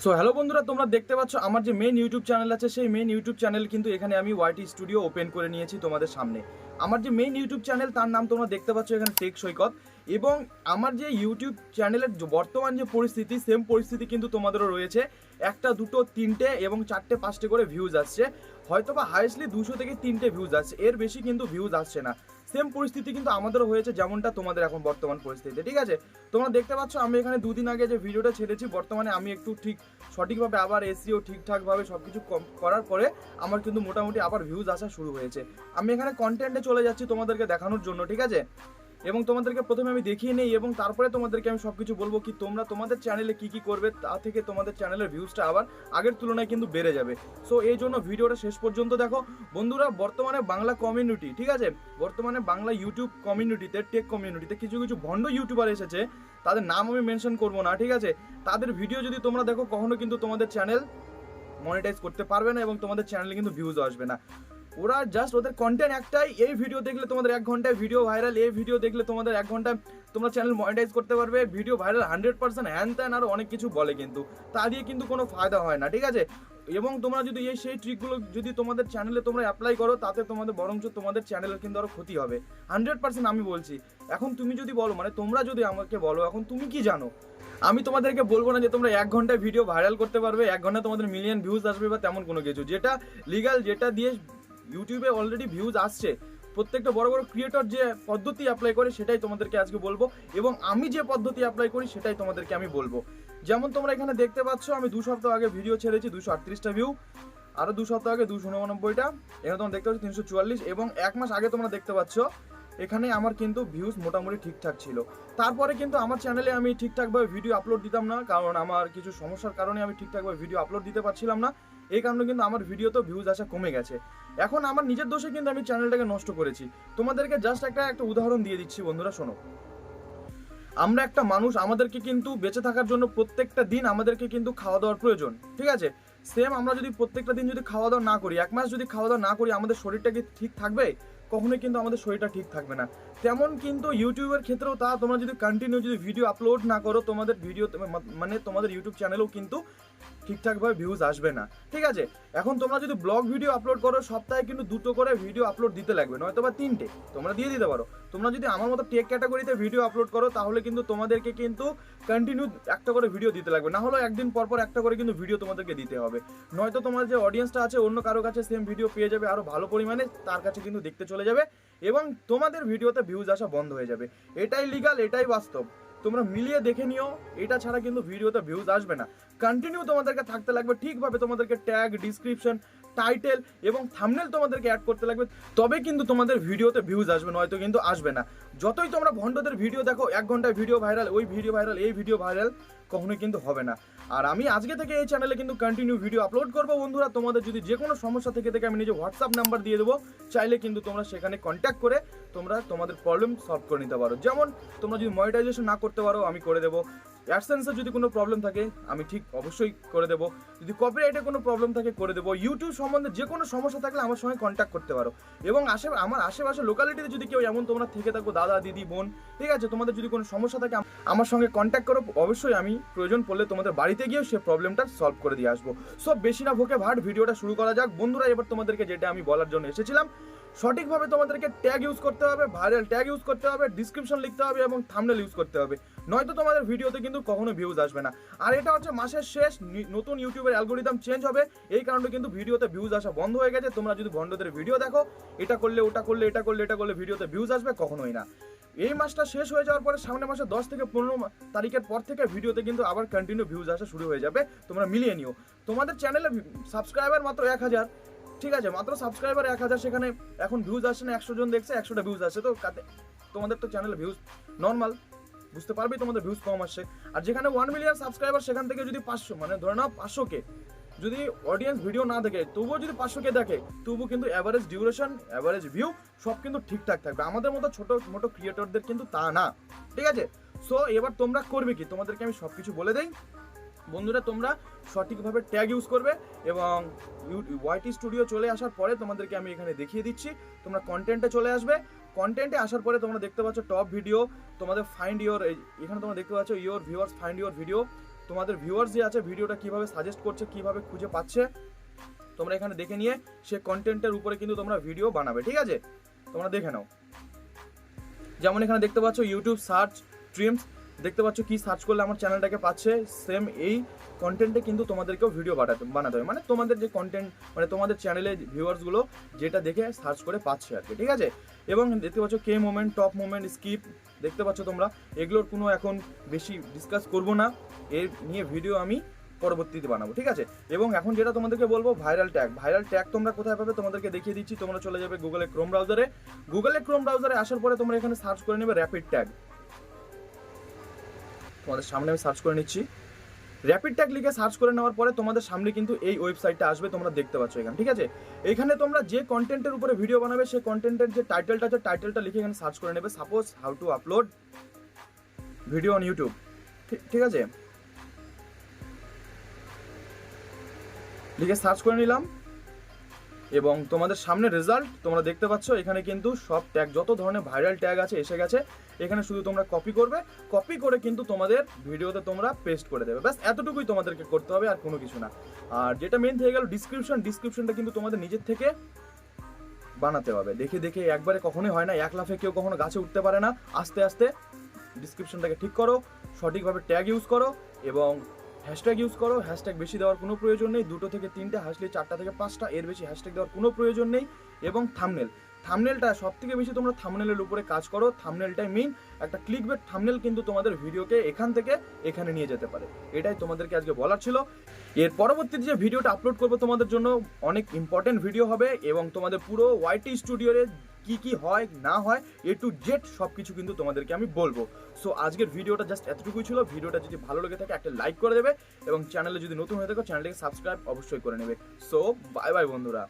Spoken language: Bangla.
সো হ্যালো বন্ধুরা, তোমরা দেখতে পাচ্ছ আমার যে মেন ইউটিউব চ্যানেল আছে, সেই মেন ইউটিউব চ্যানেল কিন্তু এখানে আমি ওয়াইটি স্টুডিও ওপেন করে নিয়েছি তোমাদের সামনে। আমার যে মেন ইউটিউব চ্যানেল তার নাম তোমরা দেখতে পাচ্ছ এখানে টেক সৈকত। এবং আমার যে ইউটিউব চ্যানেলের বর্তমান যে পরিস্থিতি, সেম পরিস্থিতি কিন্তু তোমাদেরও রয়েছে। একটা, দুটো, তিনটে এবং চারটে, পাঁচটে করে ভিউজ আসছে। হয়তো বা হাইয়েস্টলি 200 থেকে 3টে ভিউজ আসছে, এর বেশি কিন্তু ভিউজ আসছে না। সেম পরিস্থিতি কিন্তু আমাদেরও হয়েছে, যেমনটা তোমাদের এখন বর্তমান পরিস্থিতি। ঠিক আছে, তোমরা দেখতে পাচ্ছ আমি এখানে দুদিন আগে যে ভিডিওটা ছেড়েছি, বর্তমানে আমি একটু ঠিক সঠিকভাবে আবার এসিও ঠিকঠাকভাবে সব কিছু করার পরে আমার কিন্তু মোটামুটি আবার ভিউজ আসা শুরু হয়েছে। আমি এখানে কন্টেন্টে চলে যাচ্ছি তোমাদেরকে দেখানোর জন্য, ঠিক আছে। এবং তোমাদেরকে প্রথমে আমি দেখিয়ে নেই এবং তারপরে তোমাদেরকে আমি সব কিছু বলবো কি তোমরা তোমাদের চ্যানেলে কি কি করবে, তা থেকে তোমাদের চ্যানেলের ভিউজটা আবার আগের তুলনায় কিন্তু বেড়ে যাবে। সো এই জন্য ভিডিওটা শেষ পর্যন্ত দেখো বন্ধুরা। বর্তমানে বাংলা কমিউনিটি, ঠিক আছে, বর্তমানে বাংলা ইউটিউব কমিউনিটিতে, টেক কমিউনিটিতে কিছু কিছু ভণ্ড ইউটিউবার এসেছে, তাদের নাম আমি মেনশন করবো না, ঠিক আছে। তাদের ভিডিও যদি তোমরা দেখো, কখনো কিন্তু তোমাদের চ্যানেল মনিটাইজ করতে পারবে না এবং তোমাদের চ্যানেলে কিন্তু ভিউজ আসবে না। ওরা জাস্ট ওদের কন্টেন্ট একটাই, এই ভিডিও দেখলে তোমাদের 1 ঘন্টায় ভিডিও ভাইরাল, এই ভিডিও দেখলে তোমাদের 1 ঘন্টায় তোমরা চ্যানেল মনিটাইজ করতে পারবে, ভিডিও ভাইরাল 100%, হ্যান ত্যান আরও অনেক কিছু বলে, কিন্তু তা দিয়ে কিন্তু কোনো ফায়দা হয় না, ঠিক আছে। এবং তোমরা যদি সেই ট্রিকগুলো যদি তোমাদের চ্যানেলে তোমরা অ্যাপ্লাই করো, তাতে তোমাদের বরঞ্চ তোমাদের চ্যানেলের কিন্তু আরও ক্ষতি হবে 100%, আমি বলছি। এখন তুমি যদি বলো, মানে তোমরা যদি আমাকে বলো এখন তুমি কি জানো, আমি তোমাদেরকে বলবো না যে তোমরা 1 ঘন্টায় ভিডিও ভাইরাল করতে পারবে, 1 ঘন্টায় তোমাদের মিলিয়ন ভিউজ আসবে বা তেমন কোনো কিছু। যেটা লিগাল, যেটা দিয়ে ইউটিউবে অলরেডি ভিউজ আসছে, প্রত্যেকটা বড় বড় ক্রিয়েটর যে পদ্ধতি অ্যাপ্লাই করে সেটাই তোমাদেরকে আজকে বলবো, এবং আমি যে পদ্ধতি অ্যাপ্লাই করি সেটাই তোমাদেরকে আমি বলবো। যেমন তোমরা এখানে দেখতে পাচ্ছ আমি 2 সপ্তাহ আগে ভিডিও ছেড়েছি, 238টা ভিউ, আরও 2 সপ্তাহ আগে 289টা, এখানে তোমরা দেখতে পাচ্ছ 344, এবং 1 মাস আগে তোমরা দেখতে পাচ্ছ এখানে আমার কিন্তু ভিউজ মোটামুটি ঠিকঠাক ছিল। তারপরে কিন্তু আমার চ্যানেলে আমি ঠিকঠাকভাবে ভিডিও আপলোড দিতাম না, কারণ আমার কিছু সমস্যার কারণে আমি ঠিকঠাকভাবে ভিডিও আপলোড দিতে পারছিলাম না। এই কারণে কিন্তু আমার ভিডিওতে ভিউজ আসা কমে গেছে। এখন আমার নিজের দোষে কিন্তু আমি চ্যানেলটাকে নষ্ট করেছি। তোমাদেরকে জাস্ট একটা উদাহরণ দিয়ে দিচ্ছি বন্ধুরা, শোনো। আমরা একটা মানুষ, আমাদেরকে কিন্তু বেঁচে থাকার জন্য প্রত্যেকটা দিন আমাদেরকে কিন্তু খাওয়া দাওয়ার প্রয়োজন, ঠিক আছে। সেম আমরা যদি প্রত্যেকটা দিন যদি খাওয়া দাওয়া না করি, 1 মাস যদি খাওয়া দাওয়া না করি, আমাদের শরীরটা কি ঠিক থাকবে? কখনোই কিন্তু আমাদের শরীরটা ঠিক থাকবে না। তেমন কিন্তু ইউটিউবের ক্ষেত্রেও তা, তোমরা যদি কন্টিনিউ যদি ভিডিও আপলোড না করো, তোমাদের ভিডিও মানে তোমাদের ইউটিউব চ্যানেলেও কিন্তু ঠিকঠাকভাবে ভিউজ আসবে না, ঠিক আছে। এখন তোমরা যদি ব্লগ ভিডিও আপলোড করো, সপ্তাহে কিন্তু 2টো করে ভিডিও আপলোড দিতে লাগবে, নয়তো বা 3টে তোমরা দিয়ে দিতে পারো। তোমরা যদি আমার মতো টেক ক্যাটাগরিতে ভিডিও আপলোড করো, তাহলে কিন্তু তোমাদেরকে কিন্তু কন্টিনিউ একটা করে ভিডিও দিতে লাগবে, না হলেও একদিন পর পর একটা করে কিন্তু ভিডিও তোমাদেরকে দিতে হবে। নয়তো তোমার যে অডিয়েন্সটা আছে অন্য কারো কাছে সেম ভিডিও পেয়ে যাবে আরও ভালো পরিমাণে, তার কাছে কিন্তু দেখতে চলে যাবে এবং তোমাদের ভিডিওতে ভিউজ আসা বন্ধ হয়ে যাবে। এটাই লিগাল, এটাই বাস্তব, তোমরা মিলিয়ে দেখে নিও। এটা ছাড়া কিন্তু ভিডিওতে ভিউজ আসবে না। কন্টিনিউ তোমাদেরকে থাকতে লাগবে, ঠিকভাবে তোমাদেরকে ট্যাগ, ডিসক্রিপশন, টাইটেল এবং থাম্বনেল তোমাদেরকে অ্যাড করতে লাগবে, তবে কিন্তু তোমাদের ভিডিওতে ভিউজ আসবে, নয়তো কিন্তু আসবে না। যতই তোমরা ভণ্ডদের ভিডিও দেখো, 1 ঘন্টায় ভিডিও ভাইরাল, ওই ভিডিও ভাইরাল, এই ভিডিও ভাইরাল, কখনোই কিন্তু হবে না। আর আমি আজকে থেকে এই চ্যানেলে কিন্তু কন্টিনিউ ভিডিও আপলোড করবো বন্ধুরা। তোমাদের যদি যে কোনো সমস্যা থেকে আমি নিজে হোয়াটসঅ্যাপ নাম্বার দিয়ে দেবো, চাইলে কিন্তু তোমরা সেখানে কন্ট্যাক্ট করে তোমরা তোমাদের প্রবলেম সলভ করে নিতে পারো। যেমন তোমরা যদি মনিটাইজেশন না করতে পারো, আমি করে দেবো। অ্যাডসেন্সের যদি কোনো প্রবলেম থাকে, আমি ঠিক অবশ্যই করে দেবো। যদি কপিরাইটের কোনো প্রবলেম থাকে, করে দেবো। ইউটিউব সম্বন্ধে যে কোনো সমস্যা থাকলে আমার সঙ্গে কন্ট্যাক্ট করতে পারো। এবং আমার আশেপাশে লোকালিটিতে যদি কেউ এমন তোমরা থেকে থাকো, দাদা, দিদি, বোন, ঠিক আছে, তোমাদের যদি কোনো সমস্যা থাকে আমার সঙ্গে কন্ট্যাক্ট করো, অবশ্যই আমি প্রয়োজন পড়লে তোমাদের বাড়িতে গিয়েও সে প্রবলেমটা সলভ করে দিয়ে আসবো। সব বেশি না ভোকে ভাট, ভিডিওটা শুরু করা যাক বন্ধুরা। এবার তোমাদেরকে যেটা আমি বলার জন্য এসেছিলাম, সঠিকভাবে তোমাদেরকে ট্যাগ ইউজ করতে হবে, ভাইরাল ট্যাগ ইউজ করতে হবে, ডিসক্রিপশন লিখতে হবে এবং থাম্বনেল ইউজ করতে হবে, নয়তো তোমাদের ভিডিওতে কিন্তু কখনো ভিউজ আসবে না। আর এটা হচ্ছে মাসের শেষ, নতুন ইউটিউবের অ্যালগোরিদম চেঞ্জ হবে, এই কারণে কিন্তু ভিডিওতে ভিউজ আসা বন্ধ হয়ে গেছে। তোমরা যদি ভণ্ডদের ভিডিও দেখো, এটা করলে ওটা করলে এটা করলে এটা করলে ভিডিওতে ভিউজ আসবে, কখনোই না। এই মাসটা শেষ হয়ে যাওয়ার পরে সামনের মাসে 10 থেকে 15 তারিখের পর থেকে ভিডিওতে কিন্তু আবার কন্টিনিউ ভিউজ আসা শুরু হয়ে যাবে। তোমরা মিলিয়ে নিও। তোমাদের চ্যানেলে সাবস্ক্রাইবার মাত্র 1000, ঠিক আছে, মাত্র সাবস্ক্রাইবার 1000, সেখানে এখন ভিউজ আসছে না, 100 জন দেখছে, 100টা ভিউজ আসছে, তো তোমাদের তো চ্যানেলে ভিউজ নর্মাল, বুঝতে পারবেই তোমাদের ভিউজ কম আসছে। আর যেখানে 1 মিলিয়ন সাবস্ক্রাইবার, সেখান থেকে যদি 500, মানে ধরে নাও 500K যদি অডিয়েন্স ভিডিও না দেখে, তবুও যদি 500K দেখে, তবু কিন্তু অ্যাভারেজ ডিউরেশন, অ্যাভারেজ ভিউ সব কিন্তু ঠিকঠাক থাকবে। আমাদের মতো ছোট মোটো ক্রিয়েটরদের কিন্তু তা না, ঠিক আছে। সো এবার তোমরা করবে কি, তোমাদেরকে আমি সব কিছু বলে দেই বন্ধুরা। তোমরা সঠিকভাবে ট্যাগ ইউজ করবে এবং ওয়াইটি স্টুডিও চলে আসার পরে তোমাদেরকে আমি এখানে দেখিয়ে দিচ্ছি। তোমরা কন্টেন্টে চলে আসবে, কন্টেন্টে আসার পরে তোমরা দেখতে পাচ্ছ টপ ভিডিও, তোমাদের ফাইন্ড ইওর, এখানে তোমরা দেখতে পাচ্ছ your viewers find your video, তোমাদের ভিউয়ার্স যে আছে ভিডিওটা কিভাবে সাজেস্ট করছে, কিভাবে খুঁজে পাচ্ছে, তোমরা এখানে দেখে নিয়ে সে কন্টেন্টের উপরে কিন্তু তোমরা ভিডিও বানাবে, ঠিক আছে? তোমরা দেখে নাও। যেমন এখানে দেখতে পাচ্ছ ইউটিউব সার্চ স্ট্রিমস, দেখতে পাচ্ছ কি সার্চ করলে আমার চ্যানেলটাকে পাচ্ছে, সেম এই কন্টেন্টে কিন্তু তোমাদেরকেও ভিডিও বানাতে হবে, মানে তোমাদের যে কন্টেন্ট, মানে তোমাদের চ্যানেলের ভিউয়ার্সগুলো যেটা দেখে সার্চ করে পাচ্ছে আর কি, ঠিক আছে? এবং দেখতে পাচ্ছ কে মোমেন্ট, টপ মোমেন্ট, স্কিপ, দেখতে পাচ্ছ তোমরা, এগুলোর কোনো এখন বেশি ডিসকাস করব না, এর নিয়ে ভিডিও আমি পরবর্তীতে বানাবো, ঠিক আছে? এবং এখন যেটা তোমাদেরকে বলবো, ভাইরাল ট্যাগ তোমরা কোথায় পাবে তোমাদেরকে দেখিয়ে দিচ্ছি। তোমরা চলে যাবে গুগলে ক্রোম ব্রাউজারে আসার পরে তোমরা এখানে সার্চ করে নেবে র্যাপিড ট্যাগ। তোমাদের সামনে আমি সার্চ করে নিচ্ছি। র্যাপিড ট্যাগ লিখে সার্চ করে নেওয়ার পরে তোমাদের সামনে কিন্তু এই ওয়েবসাইটটা আসবে, তোমরা দেখতে পাচ্ছ এখানে, ঠিক আছে? এখানে তোমরা যে কন্টেন্টের উপরে ভিডিও বানাবে সেই কন্টেন্টের যে টাইটেলটা আছে, টাইটেলটা লিখে এখানে সার্চ করে নেবে। Suppose how to upload video on YouTube, ঠিক আছে? লিখে সার্চ করে নিলাম এবং তোমাদের সামনে রেজাল্ট তোমরা দেখতে পাচ্ছ। এখানে কিন্তু সব ট্যাগ, যত ধরনের ভাইরাল ট্যাগ আছে এসে গেছে। এখানে শুধু তোমরা কপি করবে, কপি করে কিন্তু তোমাদের ভিডিওতে তোমরা পেস্ট করে দেবে, ব্যাস এতটুকুই তোমাদেরকে করতে হবে, আর কোনো কিছু না। আর যেটা মেন থেকে গেল ডিসক্রিপশনটা কিন্তু তোমাদের নিজের থেকে বানাতে হবে। দেখে দেখে একবারে কখনোই হয় না, এক লাফে কেউ কখনো গাছে উঠতে পারে না। আস্তে আস্তে ডিসক্রিপশনটাকে ঠিক করো, সঠিকভাবে ট্যাগ ইউজ করো এবং হ্যাশট্যাগ ইউজ করো। হ্যাশট্যাগ বেশি দেওয়ার কোনো প্রয়োজন নেই, 2 থেকে 3টে, হাসলে 4টা থেকে 5টা, এর বেশি হ্যাশট্যাগ দেওয়ার কোনো প্রয়োজন নেই। এবং থাম্বনেলটা সব থেকে বেশি তোমরা থাম্বনেলের উপরে কাজ করো। থাম্বনেলটাই মেইন, একটা ক্লিকবেট থাম্বনেল কিন্তু তোমাদের ভিডিওকে এখান থেকে এখানে নিয়ে যেতে পারে। এটাই তোমাদেরকে আজকে বলার ছিল। এর পরবর্তীতে যে ভিডিওটা আপলোড করবো তোমাদের জন্য অনেক ইম্পর্টেন্ট ভিডিও হবে এবং তোমাদের পুরো ওয়াইটি স্টুডিওর কি হয় না হয় A to Z সব কিছু কিন্তু তোমাদেরকে আমি বলবো। সো আজকের ভিডিওটা জাস্ট এতটুকুই ছিল। ভিডিওটা যদি ভালো লেগে থাকে একটা লাইক করে দেবে এবং চ্যানেলে যদি নতুন হয়ে থাকো চ্যানেলটাকে সাবস্ক্রাইব অবশ্যই করে নেবে। সো বাই বাই বন্ধুরা।